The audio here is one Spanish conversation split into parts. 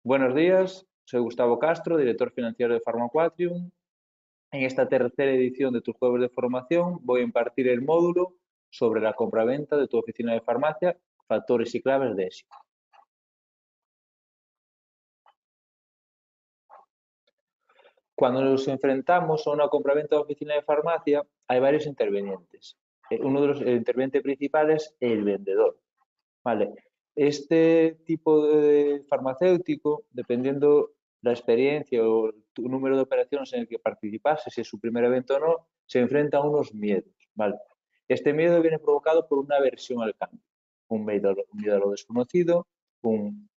Buenos días, soy Gustavo Castro, director financiero de Pharmaquatrium. En esta tercera edición de tus jueves de formación voy a impartir el módulo sobre la compraventa de tu oficina de farmacia, factores y claves de éxito. Cuando nos enfrentamos a una compraventa de oficina de farmacia, hay varios intervenientes. Uno de los intervenientes principales es el vendedor. ¿Vale? Este tipo de farmacéutico, dependiendo la experiencia o tu número de operaciones en el que participase, si es su primer evento o no, se enfrenta a unos miedos. ¿Vale? Este miedo viene provocado por una aversión al cambio, un miedo a lo desconocido, un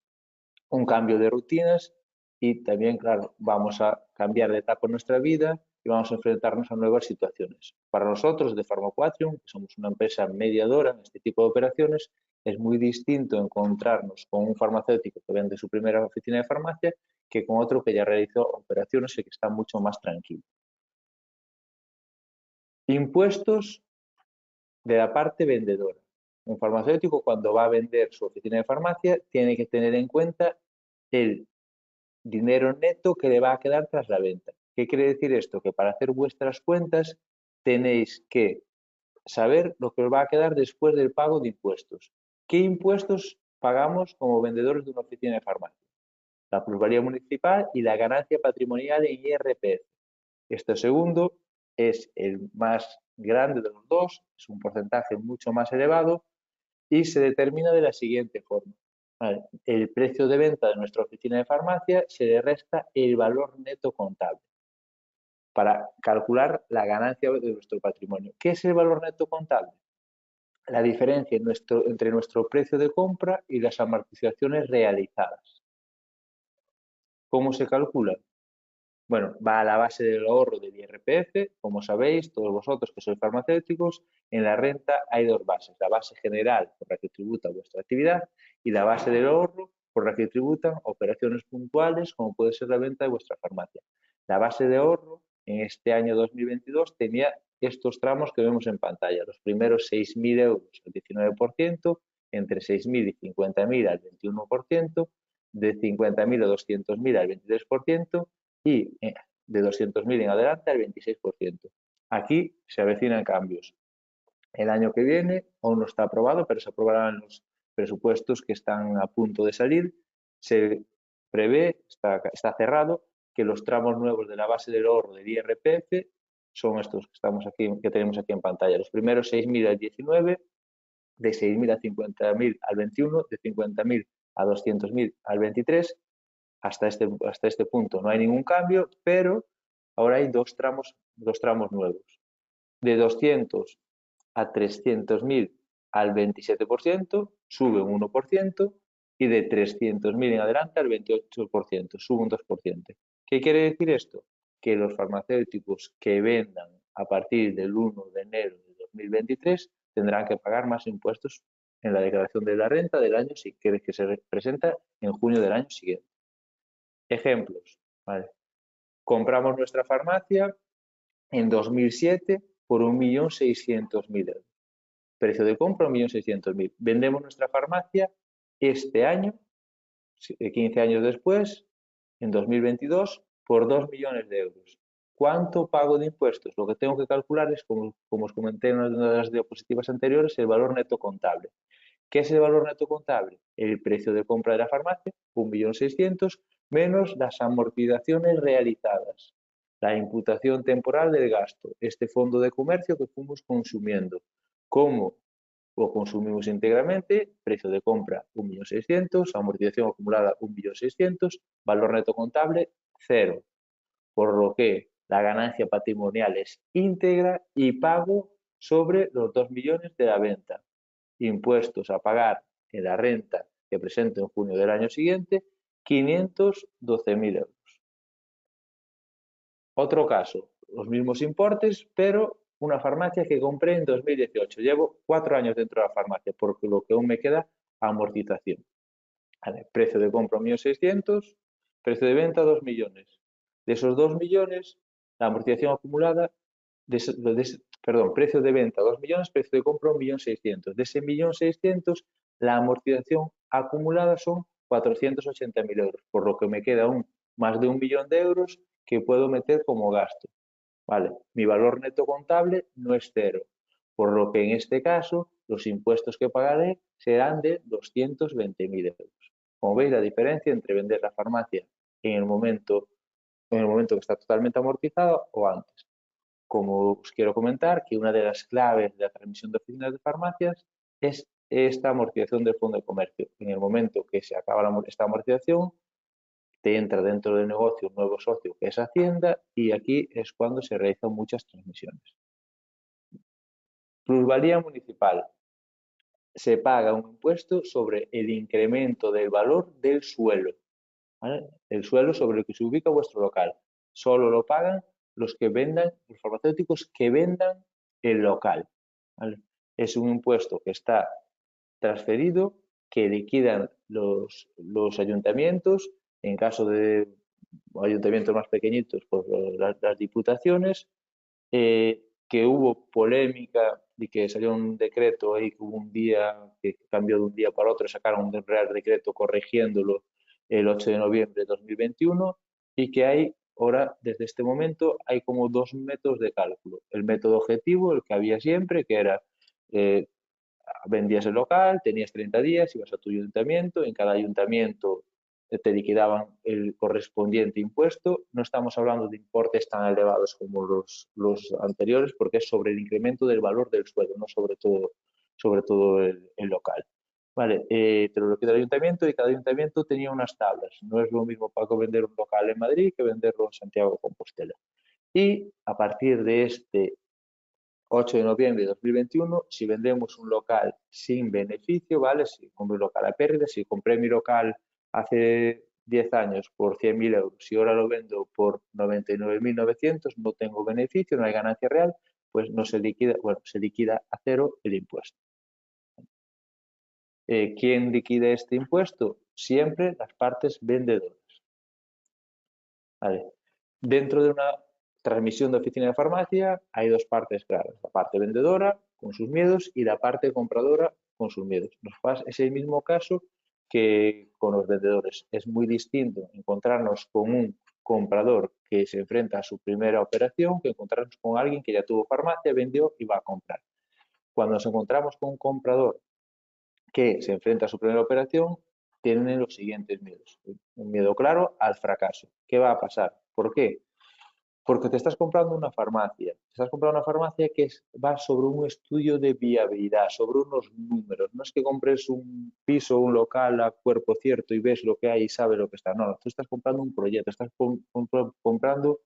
cambio de rutinas y también, claro, vamos a cambiar de etapa en nuestra vida y vamos a enfrentarnos a nuevas situaciones. Para nosotros de Pharmaquatrium, que somos una empresa mediadora en este tipo de operaciones, es muy distinto encontrarnos con un farmacéutico que vende su primera oficina de farmacia que con otro que ya realizó operaciones y que está mucho más tranquilo. Impuestos de la parte vendedora. Un farmacéutico cuando va a vender su oficina de farmacia tiene que tener en cuenta el dinero neto que le va a quedar tras la venta. ¿Qué quiere decir esto? Que para hacer vuestras cuentas tenéis que saber lo que os va a quedar después del pago de impuestos. ¿Qué impuestos pagamos como vendedores de una oficina de farmacia? La plusvalía municipal y la ganancia patrimonial en IRPF. Este segundo es el más grande de los dos, es un porcentaje mucho más elevado y se determina de la siguiente forma. El precio de venta de nuestra oficina de farmacia se le resta el valor neto contable para calcular la ganancia de nuestro patrimonio. ¿Qué es el valor neto contable? La diferencia entre nuestro precio de compra y las amortizaciones realizadas. ¿Cómo se calcula? Bueno, va a la base del ahorro del IRPF, como sabéis, todos vosotros que sois farmacéuticos, en la renta hay dos bases, la base general por la que tributa vuestra actividad y la base del ahorro por la que tributan operaciones puntuales como puede ser la venta de vuestra farmacia. La base de ahorro en este año 2022 tenía estos tramos que vemos en pantalla, los primeros 6.000 euros al 19%, entre 6.000 y 50.000 al 21%, de 50.000 a 200.000 al 23%, y de 200.000 en adelante al 26%. Aquí se avecinan cambios. El año que viene aún no está aprobado, pero se aprobarán los presupuestos que están a punto de salir. Se prevé, está cerrado, que los tramos nuevos de la base del ahorro del IRPF son estos que tenemos aquí en pantalla. Los primeros 6.000 al 19, de 6.000 a 50.000 al 21, de 50.000 a 200.000 al 23. Hasta este punto no hay ningún cambio, pero ahora hay dos tramos nuevos. De 200 a 300.000 al 27%, sube un 1%, y de 300.000 en adelante al 28%, sube un 2%. ¿Qué quiere decir esto? Que los farmacéuticos que vendan a partir del 1 de enero de 2023 tendrán que pagar más impuestos en la declaración de la renta del año que se presenta en junio del año siguiente. Ejemplos. ¿Vale? Compramos nuestra farmacia en 2007 por 1.600.000 euros. Precio de compra 1.600.000. Vendemos nuestra farmacia este año, 15 años después, en 2022, por 2 millones de euros. ¿Cuánto pago de impuestos? Lo que tengo que calcular es, como os comenté en una de las diapositivas anteriores, el valor neto contable. ¿Qué es el valor neto contable? El precio de compra de la farmacia, 1.600.000, menos las amortizaciones realizadas, la imputación temporal del gasto, este fondo de comercio que fuimos consumiendo. ¿Cómo lo consumimos íntegramente? Precio de compra 1.600.000, amortización acumulada 1.600.000, valor neto contable 0, por lo que la ganancia patrimonial es íntegra y pago sobre los 2 millones de la venta. Impuestos a pagar en la renta que presento en junio del año siguiente, 512.000 euros. Otro caso, los mismos importes, pero una farmacia que compré en 2018. Llevo 4 años dentro de la farmacia, porque lo que aún me queda, amortización. Vale, precio de compra 1.600.000, precio de venta 2 millones. De esos 2 millones, la amortización acumulada, precio de venta 2 millones, precio de compra 1.600.000. De ese 1.600.000, la amortización acumulada son 480.000 euros, por lo que me queda aún más de 1 millón de euros que puedo meter como gasto. ¿Vale? Mi valor neto contable no es cero, por lo que en este caso los impuestos que pagaré serán de 220.000 euros. Como veis, la diferencia entre vender la farmacia en el momento que está totalmente amortizada o antes. Como os quiero comentar, que una de las claves de la transmisión de oficinas de farmacias es esta amortización del fondo de comercio. En el momento que se acaba esta amortización, te entra dentro del negocio un nuevo socio que es Hacienda y aquí es cuando se realizan muchas transmisiones. Plusvalía municipal. Se paga un impuesto sobre el incremento del valor del suelo, ¿vale? El suelo sobre el que se ubica vuestro local. Solo lo pagan los farmacéuticos que vendan el local, ¿vale? Es un impuesto que está transferido, que liquidan los ayuntamientos, en caso de ayuntamientos más pequeñitos, pues las diputaciones, que hubo polémica y que salió un decreto ahí, que hubo un día que cambió de un día para otro, sacaron un real decreto corrigiéndolo el 8 de noviembre de 2021 y que hay ahora, desde este momento, hay como dos métodos de cálculo. El método objetivo, el que había siempre, que era eh, vendías el local, tenías 30 días, ibas a tu ayuntamiento, en cada ayuntamiento te liquidaban el correspondiente impuesto. No estamos hablando de importes tan elevados como los anteriores, porque es sobre el incremento del valor del suelo, no sobre todo el local. Vale, te lo liquida el ayuntamiento y cada ayuntamiento tenía unas tablas. No es lo mismo, Paco, vender un local en Madrid que venderlo en Santiago de Compostela. Y a partir de este 8 de noviembre de 2021, si vendemos un local sin beneficio, ¿vale? Si compré un local a pérdida, si compré mi local hace 10 años por 100.000 euros y ahora lo vendo por 99.900, no tengo beneficio, no hay ganancia real, pues no se liquida, bueno, se liquida a cero el impuesto. ¿Quién liquida este impuesto? Siempre las partes vendedoras. ¿Vale? Dentro de una transmisión de oficina de farmacia hay dos partes claras, la parte vendedora con sus miedos y la parte compradora con sus miedos. Es el mismo caso que con los vendedores. Es muy distinto encontrarnos con un comprador que se enfrenta a su primera operación que encontrarnos con alguien que ya tuvo farmacia, vendió y va a comprar. Cuando nos encontramos con un comprador que se enfrenta a su primera operación, tienen los siguientes miedos. Un miedo claro al fracaso. ¿Qué va a pasar? ¿Por qué? Porque te estás comprando una farmacia. Te estás comprando una farmacia que va sobre un estudio de viabilidad, sobre unos números. No es que compres un piso, un local a cuerpo cierto y ves lo que hay y sabes lo que está. No, tú estás comprando un proyecto, estás comprando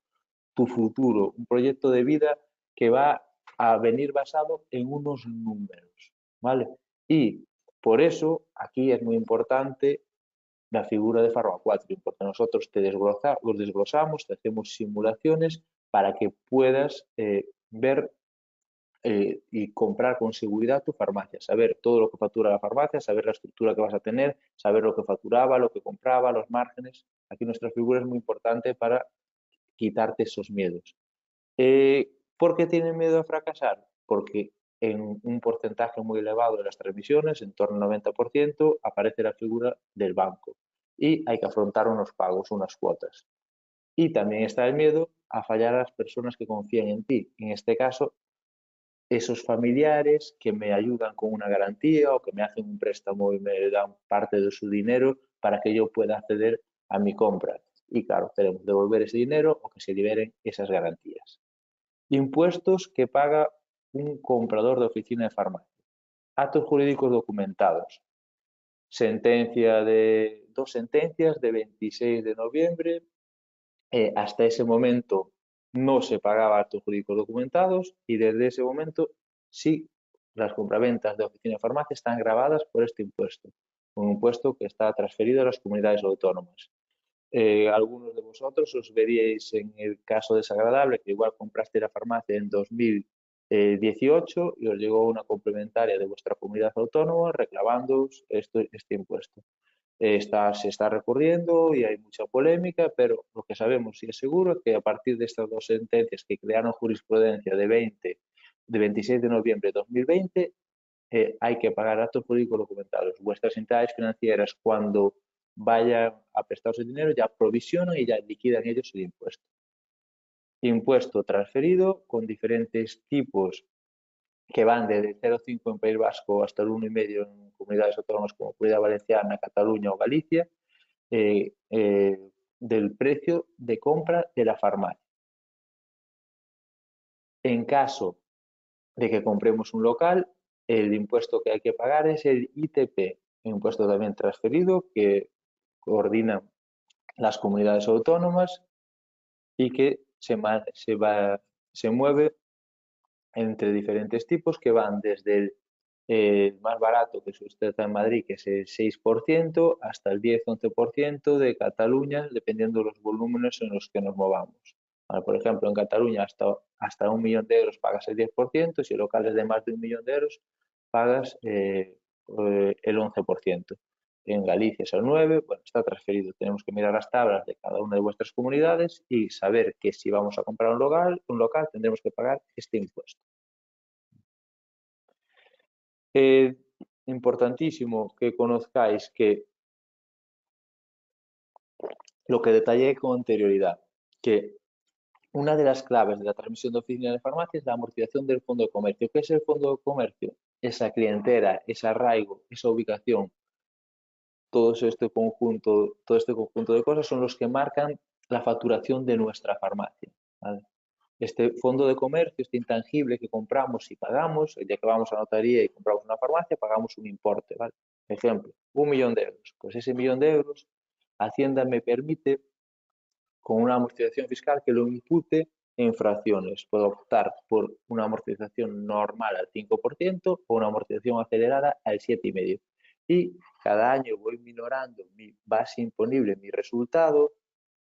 tu futuro, un proyecto de vida que va a venir basado en unos números, ¿vale? Y por eso aquí es muy importante la figura de Farmacuatrio, porque nosotros los desglosamos, te hacemos simulaciones para que puedas ver y comprar con seguridad tu farmacia, saber todo lo que factura la farmacia, saber la estructura que vas a tener, saber lo que facturaba, lo que compraba, los márgenes. Aquí nuestra figura es muy importante para quitarte esos miedos. ¿Por qué tienen miedo a fracasar? Porque en un porcentaje muy elevado de las transmisiones, en torno al 90%, aparece la figura del banco y hay que afrontar unos pagos, unas cuotas. Y también está el miedo a fallar a las personas que confían en ti. En este caso, esos familiares que me ayudan con una garantía o que me hacen un préstamo y me dan parte de su dinero para que yo pueda acceder a mi compra. Y claro, queremos devolver ese dinero o que se liberen esas garantías. Impuestos que paga un comprador de oficina de farmacia. Actos jurídicos documentados. Dos sentencias de 26 de noviembre. Hasta ese momento no se pagaba actos jurídicos documentados y desde ese momento sí las compraventas de oficina de farmacia están gravadas por este impuesto. Un impuesto que está transferido a las comunidades autónomas. Algunos de vosotros os veríais en el caso desagradable que igual compraste la farmacia en 2018 y os llegó una complementaria de vuestra comunidad autónoma reclamándoos este impuesto. Se está recurriendo y hay mucha polémica, pero lo que sabemos y es seguro es que a partir de estas dos sentencias que crearon jurisprudencia de 26 de noviembre de 2020, hay que pagar actos jurídicos documentados. Vuestras entidades financieras, cuando vayan a prestarse dinero, ya provisionan y ya liquidan ellos el impuesto. Impuesto transferido con diferentes tipos que van desde el 0,5 en País Vasco hasta el 1,5 en comunidades autónomas como Comunidad Valenciana, Cataluña o Galicia, del precio de compra de la farmacia. En caso de que compremos un local, el impuesto que hay que pagar es el ITP, un impuesto también transferido que coordinan las comunidades autónomas y que se mueve entre diferentes tipos que van desde el más barato que usted está en Madrid, que es el 6%, hasta el 10-11% de Cataluña, dependiendo de los volúmenes en los que nos movamos. Vale, por ejemplo, en Cataluña hasta 1 millón de euros pagas el 10%, si el local es de más de 1 millón de euros, pagas el 11%. En Galicia es el 9%, bueno, está transferido. Tenemos que mirar las tablas de cada una de vuestras comunidades y saber que si vamos a comprar un local tendremos que pagar este impuesto. Importantísimo que conozcáis que lo que detallé con anterioridad, que una de las claves de la transmisión de oficina de farmacia es la amortización del fondo de comercio. ¿Qué es el fondo de comercio? Esa clientela, ese arraigo, esa ubicación, todo este conjunto de cosas son los que marcan la facturación de nuestra farmacia, ¿vale? Este fondo de comercio, este intangible que compramos y pagamos, el día que vamos a notaría y compramos una farmacia, pagamos un importe, ¿vale? Ejemplo, 1 millón de euros. Pues ese 1 millón de euros, Hacienda me permite, con una amortización fiscal, que lo impute en fracciones. Puedo optar por una amortización normal al 5% o una amortización acelerada al 7,5%. Y cada año voy minorando mi base imponible, mi resultado,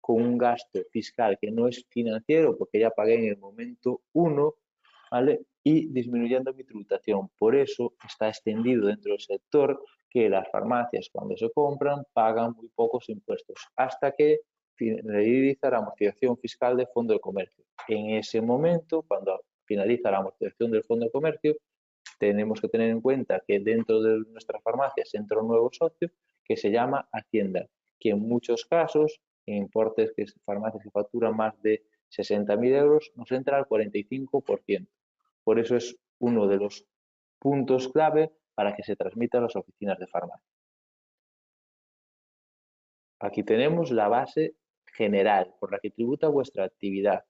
con un gasto fiscal que no es financiero porque ya pagué en el momento 1, ¿vale? Y disminuyendo mi tributación. Por eso está extendido dentro del sector que las farmacias, cuando se compran, pagan muy pocos impuestos hasta que finaliza la amortización fiscal del fondo de comercio. En ese momento, cuando finaliza la amortización del fondo de comercio, tenemos que tener en cuenta que dentro de nuestras farmacias entra un nuevo socio que se llama Hacienda, que en muchos casos, en importes que farmacias que facturan más de 60.000 euros, nos entra al 45%. Por eso es uno de los puntos clave para que se transmita a las oficinas de farmacia. Aquí tenemos la base general por la que tributa vuestra actividad,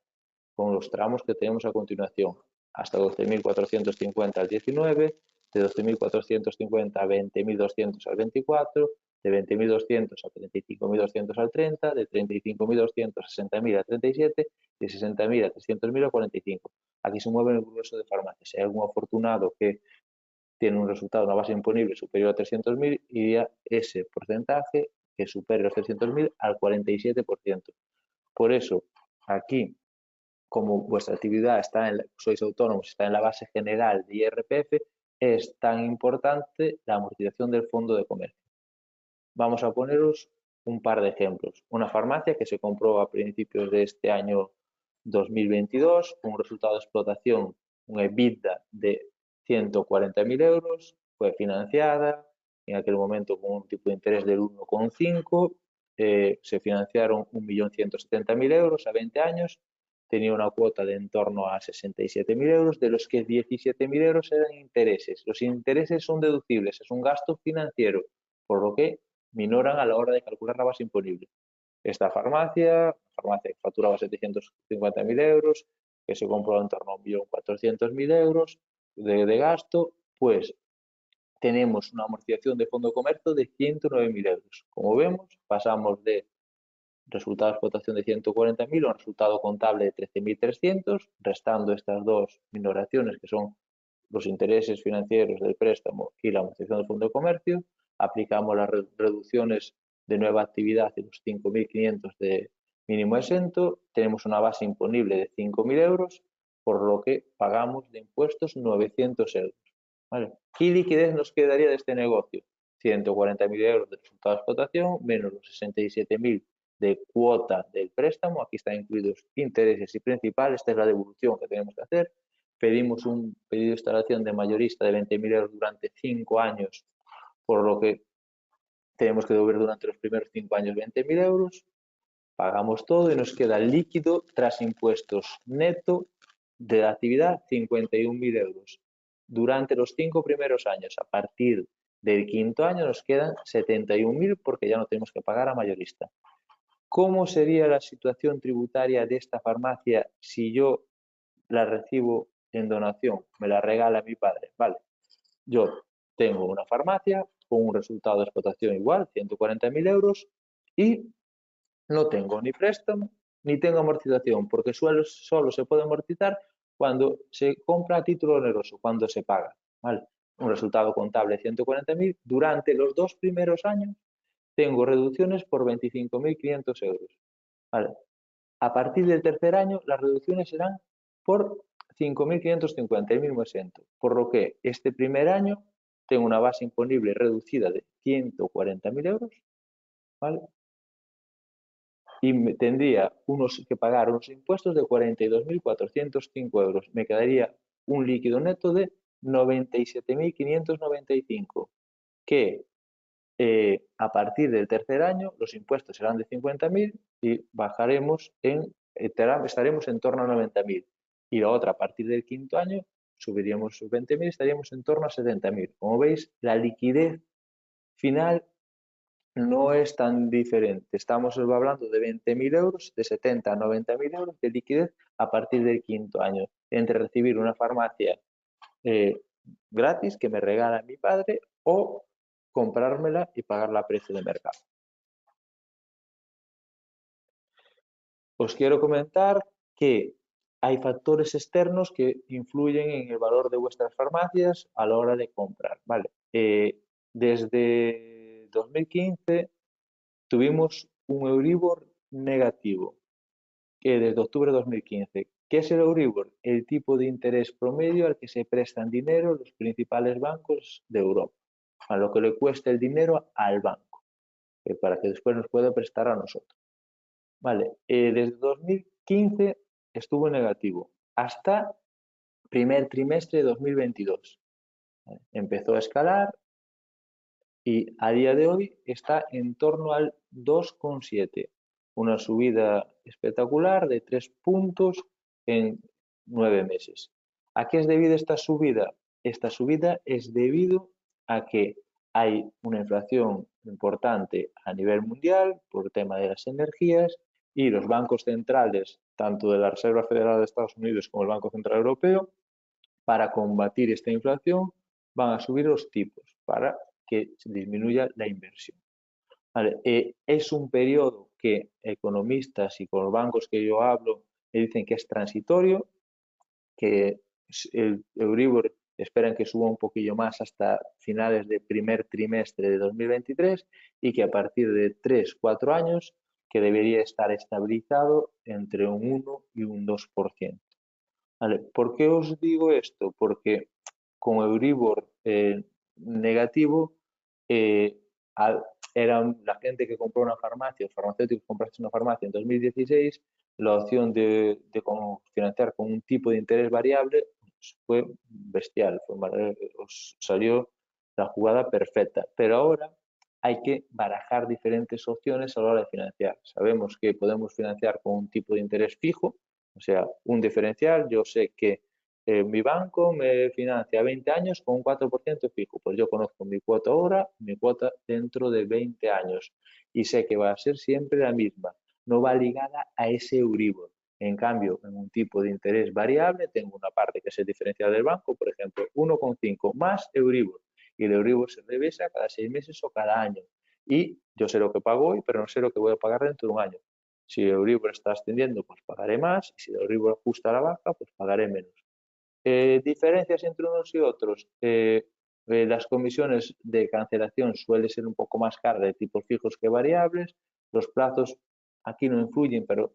con los tramos que tenemos a continuación, hasta 12.450 al 19, de 12.450 a 20.200 al 24, de 20.200 a 35.200 al 30, de 35.200 a 60.000 al 37, de 60.000 a 300.000 al 45. Aquí se mueve el grueso de farmacias. Si hay algún afortunado que tiene un resultado, una base imponible superior a 300.000, iría ese porcentaje que supere los 300.000 al 47%. Por eso, aquí, como vuestra actividad sois autónomos, está en la base general de IRPF, es tan importante la amortización del fondo de comercio. Vamos a poneros un par de ejemplos. Una farmacia que se compró a principios de este año 2022, con un resultado de explotación, un EBITDA de 140.000 euros, fue financiada en aquel momento con un tipo de interés del 1,5, se financiaron 1.170.000 euros a 20 años, tenía una cuota de en torno a 67.000 euros, de los que 17.000 euros eran intereses. Los intereses son deducibles, es un gasto financiero, por lo que minoran a la hora de calcular la base imponible. Esta farmacia que facturaba 750.000 euros, que se compró en torno a 1.400.000 euros de gasto, pues tenemos una amortización de fondo de comercio de 109.000 euros. Como vemos, pasamos de resultado de explotación de 140.000 a un resultado contable de 13.300, restando estas dos minoraciones que son los intereses financieros del préstamo y la amortización del fondo de comercio, aplicamos las reducciones de nueva actividad y los 5.500 de mínimo exento, tenemos una base imponible de 5.000 euros, por lo que pagamos de impuestos 900 euros. ¿Vale? ¿Qué liquidez nos quedaría de este negocio? 140.000 euros de resultado de explotación, menos los 67.000 de cuota del préstamo, aquí están incluidos intereses y principal, esta es la devolución que tenemos que hacer. Pedimos un pedido de instalación de mayorista de 20.000 euros durante 5 años, por lo que tenemos que devolver durante los primeros 5 años 20.000 euros, pagamos todo y nos queda líquido tras impuestos neto de la actividad 51.000 euros. Durante los 5 primeros años, a partir del quinto año, nos quedan 71.000 porque ya no tenemos que pagar a mayorista. ¿Cómo sería la situación tributaria de esta farmacia si yo la recibo en donación? Me la regala mi padre. Vale, yo tengo una farmacia con un resultado de explotación igual, 140.000 euros, y no tengo ni préstamo ni tengo amortización, porque solo se puede amortizar cuando se compra a título oneroso, cuando se paga. ¿Vale? Un resultado contable de 140.000. Durante los 2 primeros años tengo reducciones por 25.500 euros. ¿Vale? A partir del tercer año, las reducciones serán por 5.550, el mismo exento. Por lo que este primer año tengo una base imponible reducida de 140.000 euros, ¿vale? Y tendría que pagar unos impuestos de 42.405 euros. Me quedaría un líquido neto de 97.595, que a partir del tercer año los impuestos serán de 50.000 y estaremos en torno a 90.000. Y la otra, a partir del quinto año, subiríamos 20.000 y estaríamos en torno a 70.000. Como veis, la liquidez final no es tan diferente. Estamos hablando de 20.000 euros, de 70 a 90.000 euros de liquidez a partir del quinto año, entre recibir una farmacia gratis que me regala mi padre o comprármela y pagarla a precio de mercado. Os quiero comentar que hay factores externos que influyen en el valor de vuestras farmacias a la hora de comprar. ¿Vale? Desde 2015 tuvimos un Euribor negativo, que desde octubre de 2015. ¿Qué es el Euribor? El tipo de interés promedio al que se prestan dinero los principales bancos de Europa, a lo que le cuesta el dinero al banco, para que después nos pueda prestar a nosotros. Vale, desde 2015 estuvo negativo hasta primer trimestre de 2022. Empezó a escalar y a día de hoy está en torno al 2,7, una subida espectacular de 3 puntos en 9 meses. ¿A qué es debido esta subida? Esta subida es debido a que hay una inflación importante a nivel mundial por el tema de las energías y los bancos centrales, tanto de la Reserva Federal de Estados Unidos como el Banco Central Europeo, para combatir esta inflación van a subir los tipos para que disminuya la inversión. Vale, es un periodo que economistas y con los bancos que yo hablo me dicen que es transitorio, que el Euribor esperan que suba un poquillo más hasta finales del primer trimestre de 2023 y que a partir de 3-4 años que debería estar estabilizado entre un 1 y un 2%. Vale, ¿por qué os digo esto? Porque con Euribor negativo, eh, era la gente que compró una farmacia, los farmacéuticos compraste una farmacia en 2016, la opción de financiar con un tipo de interés variable fue bestial, os salió la jugada perfecta. Pero ahora hay que barajar diferentes opciones a la hora de financiar. Sabemos que podemos financiar con un tipo de interés fijo, o sea, un diferencial. Yo sé que mi banco me financia a 20 años con un 4% fijo. Pues yo conozco mi cuota ahora, mi cuota dentro de 20 años y sé que va a ser siempre la misma. No va ligada a ese Euribor. En cambio, en un tipo de interés variable tengo una parte que es el diferencial del banco, por ejemplo, 1,5 más Euribor. Y el Euribor se revisa cada 6 meses o cada año. Y yo sé lo que pago hoy, pero no sé lo que voy a pagar dentro de un año. Si el Euribor está ascendiendo, pues pagaré más. Y si el Euribor ajusta a la baja, pues pagaré menos. Diferencias entre unos y otros. Las comisiones de cancelación suelen ser un poco más caras de tipos fijos que variables. Los plazos aquí no influyen, pero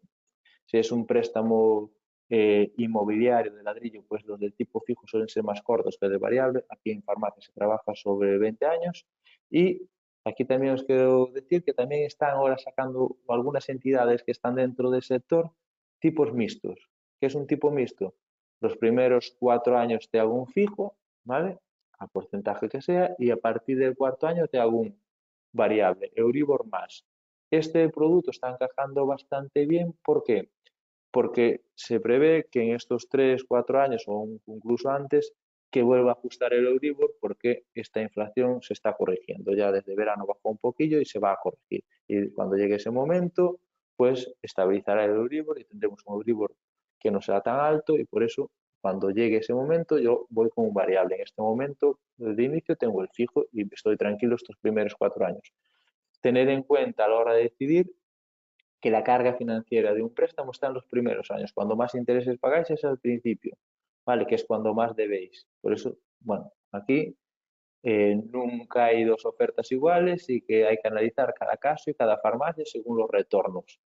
si es un préstamo inmobiliario de ladrillo, pues los del tipo fijo suelen ser más cortos que de variable. Aquí en farmacia se trabaja sobre 20 años. Y aquí también os quiero decir que también están ahora sacando algunas entidades que están dentro del sector tipos mixtos. ¿Qué es un tipo mixto? Los primeros 4 años te hago un fijo, ¿vale? A porcentaje que sea, y a partir del cuarto año te hago un variable, Euribor más. Este producto está encajando bastante bien, ¿por qué? Porque se prevé que en estos 3, 4 años o incluso antes que vuelva a ajustar el Euribor porque esta inflación se está corrigiendo. Ya desde verano bajó un poquillo y se va a corregir. Y cuando llegue ese momento, pues estabilizará el Euribor y tendremos un Euribor que no será tan alto y por eso cuando llegue ese momento yo voy con un variable. En este momento, desde inicio, tengo el fijo y estoy tranquilo estos primeros 4 años. Tener en cuenta a la hora de decidir que la carga financiera de un préstamo está en los primeros años. Cuando más intereses pagáis es al principio, ¿vale? Que es cuando más debéis. Por eso, bueno, aquí nunca hay dos ofertas iguales y que hay que analizar cada caso y cada farmacia según los retornos.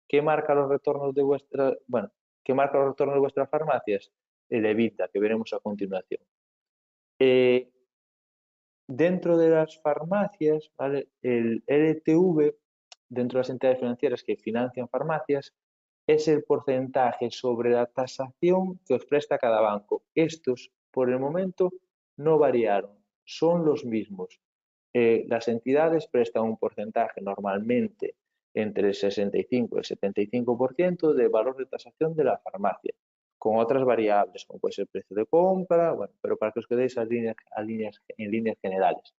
¿Qué marca los retornos de vuestra, bueno, qué marca los retornos de vuestras farmacias? El EBITDA, que veremos a continuación. Eh, Dentro de las farmacias, ¿vale? El LTV, dentro de las entidades financieras que financian farmacias, es el porcentaje sobre la tasación que os presta cada banco. Estos, por el momento, no variaron, son los mismos. Las entidades prestan un porcentaje normalmente entre el 65 y el 75% de valor de tasación de la farmacia, con otras variables, como puede ser el precio de compra, bueno, pero para que os quedéis en líneas generales.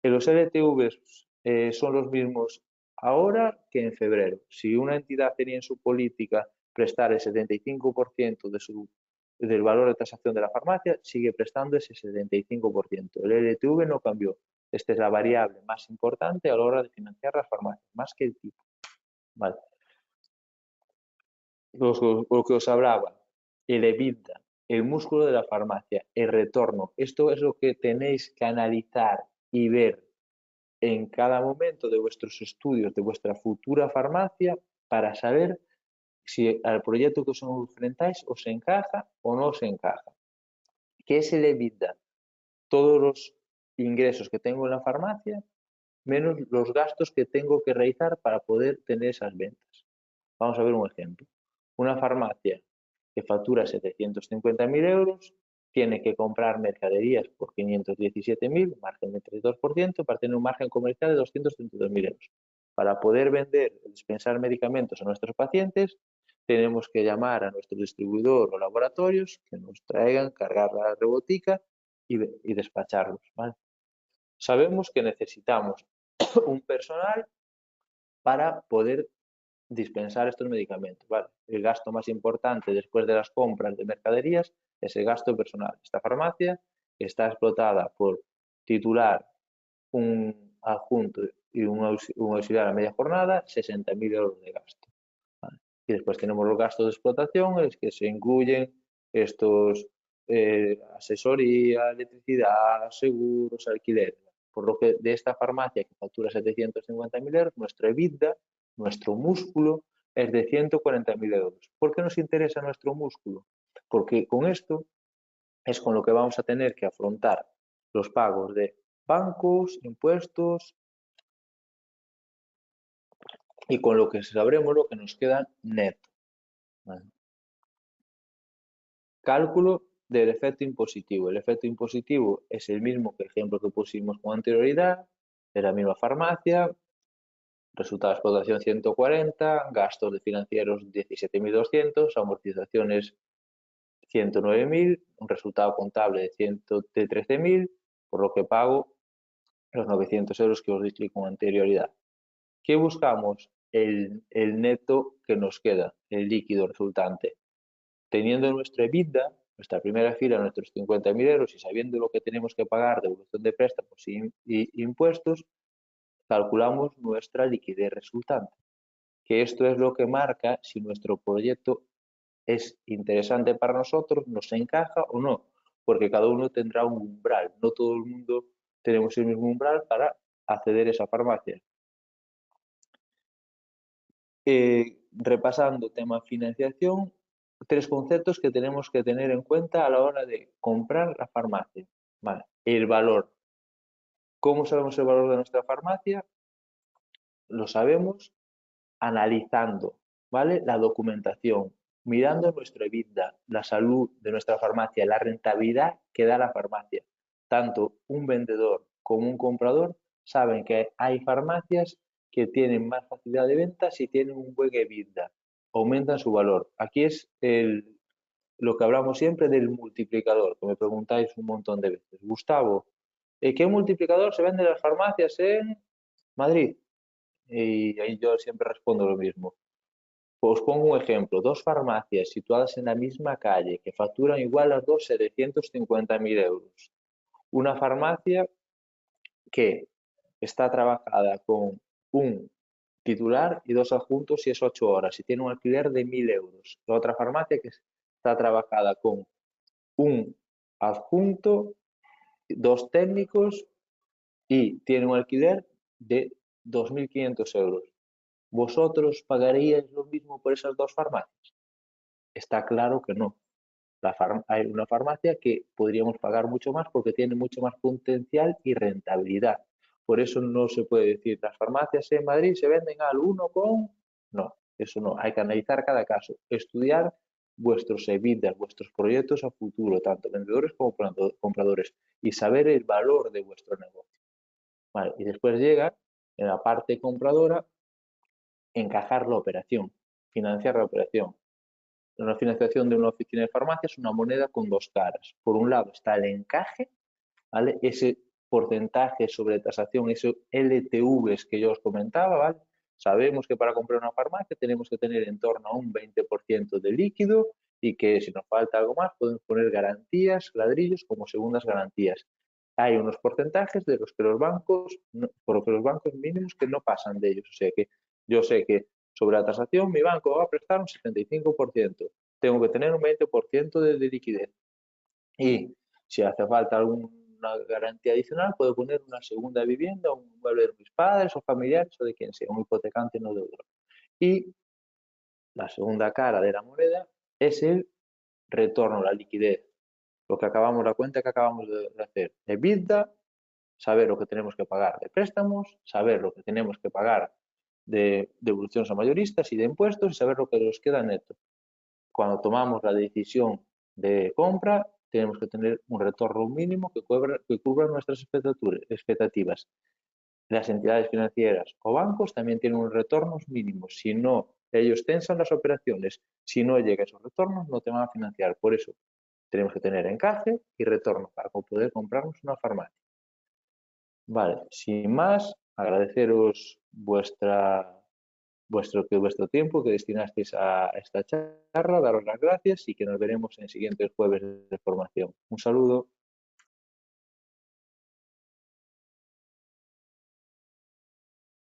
Los LTVs son los mismos ahora que en febrero. Si una entidad tenía en su política prestar el 75% del valor de tasación de la farmacia, sigue prestando ese 75%. El LTV no cambió. Esta es la variable más importante a la hora de financiar las farmacias, más que el tipo. Vale. Lo que os hablaba, el EBITDA, el músculo de la farmacia, el retorno. Esto es lo que tenéis que analizar y ver en cada momento de vuestros estudios, de vuestra futura farmacia, para saber si al proyecto que os enfrentáis os encaja o no os encaja. ¿Qué es el EBITDA? Todos los ingresos que tengo en la farmacia menos los gastos que tengo que realizar para poder tener esas ventas. Vamos a ver un ejemplo. Una farmacia que factura 750.000 euros tiene que comprar mercaderías por 517.000, margen de 32%, para tener un margen comercial de 232.000 euros. Para poder vender o dispensar medicamentos a nuestros pacientes, tenemos que llamar a nuestro distribuidor o laboratorios que nos traigan, cargar la rebotica y despacharlos, ¿vale? Sabemos que necesitamos un personal para poder dispensar estos medicamentos, ¿vale? El gasto más importante después de las compras de mercaderías es el gasto personal. Esta farmacia está explotada por titular, un adjunto y un auxiliar a media jornada, 60.000 euros de gasto, ¿vale? Y después tenemos los gastos de explotación, en los que se incluyen estos asesoría, electricidad, seguros, alquiler. Por lo que de esta farmacia que factura 750.000 euros, nuestro EBITDA, nuestro músculo, es de 140.000 euros. ¿Por qué nos interesa nuestro músculo? Porque con esto es con lo que vamos a tener que afrontar los pagos de bancos, impuestos y con lo que sabremos lo que nos queda neto, ¿vale? Cálculo del efecto impositivo. El efecto impositivo es el mismo que el ejemplo que pusimos con anterioridad, de la misma farmacia, resultado de explotación 140, gastos de financieros 17.200, amortizaciones 109.000, un resultado contable de 13.000, por lo que pago los 900 euros que os dije con anterioridad. ¿Qué buscamos? El neto que nos queda, el líquido resultante. Teniendo nuestro EBITDA, nuestra primera fila, nuestros 50.000 euros y sabiendo lo que tenemos que pagar de devolución de préstamos y impuestos, calculamos nuestra liquidez resultante, que esto es lo que marca si nuestro proyecto es interesante para nosotros, nos encaja o no, porque cada uno tendrá un umbral, no todo el mundo tenemos el mismo umbral para acceder a esa farmacia. Repasando tema financiación, 3 conceptos que tenemos que tener en cuenta a la hora de comprar la farmacia. Vale. El valor. ¿Cómo sabemos el valor de nuestra farmacia? Lo sabemos analizando, ¿vale? La documentación, mirando nuestro EBITDA, la salud de nuestra farmacia, la rentabilidad que da la farmacia. Tanto un vendedor como un comprador saben que hay farmacias que tienen más facilidad de venta si tienen un buen EBITDA, aumentan su valor. Aquí es lo que hablamos siempre del multiplicador, que me preguntáis un montón de veces. Gustavo, ¿qué multiplicador se vende en las farmacias en Madrid? Y ahí yo siempre respondo lo mismo. Os pongo un ejemplo, dos farmacias situadas en la misma calle que facturan igual las dos 750.000 euros. Una farmacia que está trabajada con un titular y dos adjuntos y es 8 horas y tiene un alquiler de 1.000 euros. La otra farmacia que está trabajada con un adjunto, dos técnicos y tiene un alquiler de 2.500 euros. ¿Vosotros pagaríais lo mismo por esas dos farmacias? Está claro que no. Hay una farmacia que podríamos pagar mucho más porque tiene mucho más potencial y rentabilidad. Por eso no se puede decir, las farmacias en Madrid se venden al uno con... No, eso no. Hay que analizar cada caso, estudiar vuestros EBITDAs, vuestros proyectos a futuro, tanto vendedores como compradores, y saber el valor de vuestro negocio. Vale, y después llega en la parte compradora encajar la operación, financiar la operación. Una financiación de una oficina de farmacia es una moneda con dos caras. Por un lado está el encaje, ¿vale? Ese porcentaje sobre tasación, esos LTVs que yo os comentaba, ¿vale? Sabemos que para comprar una farmacia tenemos que tener en torno a un 20% de líquido y que si nos falta algo más podemos poner garantías, ladrillos como segundas garantías. Hay unos porcentajes de los que los bancos, por los que los bancos mínimos que no pasan de ellos. O sea que yo sé que sobre la tasación mi banco va a prestar un 75%. Tengo que tener un 20% de liquidez. Y si hace falta alguna garantía adicional, puedo poner una segunda vivienda, un mueble de mis padres o familiares o de quien sea, un hipotecante no deudor. Y la segunda cara de la moneda es el retorno, la liquidez. Lo que acabamos, la cuenta que acabamos de hacer. EBITDA, saber lo que tenemos que pagar de préstamos, saber lo que tenemos que pagar de devoluciones a mayoristas y de impuestos y saber lo que nos queda neto. Cuando tomamos la decisión de compra, tenemos que tener un retorno mínimo que cubra nuestras expectativas. Las entidades financieras o bancos también tienen unos retornos mínimos. Si no, ellos tensan las operaciones. Si no llega a esos retornos, no te van a financiar. Por eso tenemos que tener encaje y retorno para poder comprarnos una farmacia. Vale, sin más, agradeceros vuestro tiempo que destinasteis a esta charla, daros las gracias y que nos veremos en siguientes jueves de formación. Un saludo.